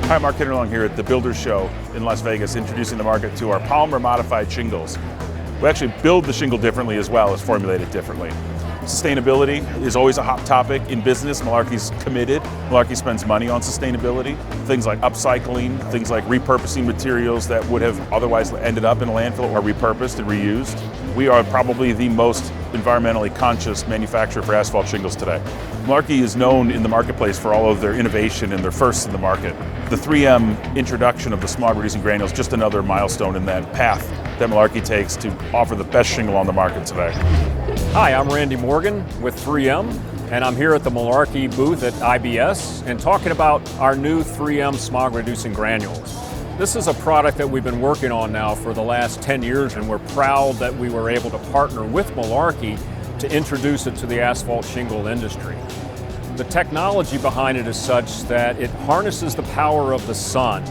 Hi, Mark Kinderlong here at the Builders Show in Las Vegas, introducing the market to our polymer modified shingles. We actually build the shingle differently as well as formulate it differently. Sustainability is always a hot topic in business. Malarkey's committed. Malarkey spends money on sustainability. Things like upcycling, things like repurposing materials that would have otherwise ended up in a landfill are repurposed and reused. We are probably the most environmentally conscious manufacturer for asphalt shingles today. Malarkey is known in the marketplace for all of their innovation and their firsts in the market. The 3M introduction of the Smog-Reducing granules is just another milestone in that path that Malarkey takes to offer the best shingle on the market today. Hi, I'm Randy Morgan with 3M, and I'm here at the Malarkey booth at IBS and talking about our new 3M Smog-Reducing granules. This is a product that we've been working on now for the last 10 years, and we're proud that we were able to partner with Malarkey to introduce it to the asphalt shingle industry. The technology behind it is such that it harnesses the power of the sun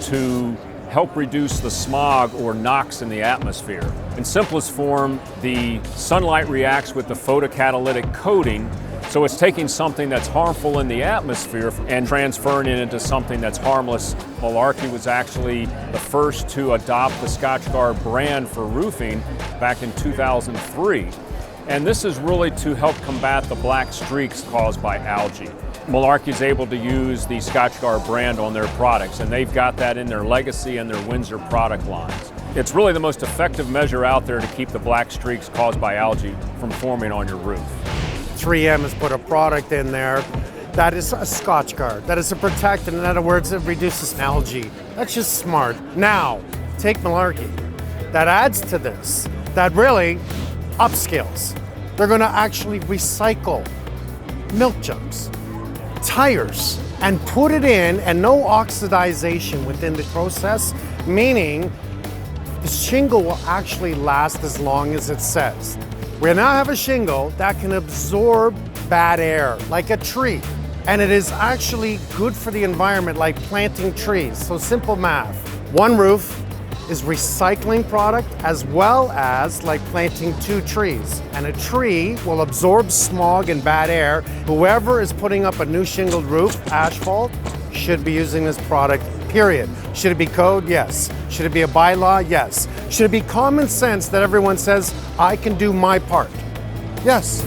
to help reduce the smog or NOx in the atmosphere. In simplest form, the sunlight reacts with the photocatalytic coating, so it's taking something that's harmful in the atmosphere and transferring it into something that's harmless. Malarkey was actually the first to adopt the Scotchgard brand for roofing back in 2003. And this is really to help combat the black streaks caused by algae. Malarkey is able to use the Scotchgard brand on their products, and they've got that in their Legacy and their Windsor product lines. It's really the most effective measure out there to keep the black streaks caused by algae from forming on your roof. 3M has put a product in there that is a Scotchgard, that is a protectant. In other words, it reduces algae. That's just smart. Now, take Malarkey. That adds to this, that really upscales. They're going to actually recycle milk jugs, tires, and put it in, and no oxidization within the process, meaning the shingle will actually last as long as it says. We now have a shingle that can absorb bad air like a tree, and it is actually good for the environment like planting trees. So simple math. One roof is recycling product as well as like planting 2 trees. And a tree will absorb smog and bad air. Whoever is putting up a new shingled roof, asphalt, should be using this product, period. Should it be code? Yes. Should it be a bylaw? Yes. Should it be common sense that everyone says, I can do my part? Yes.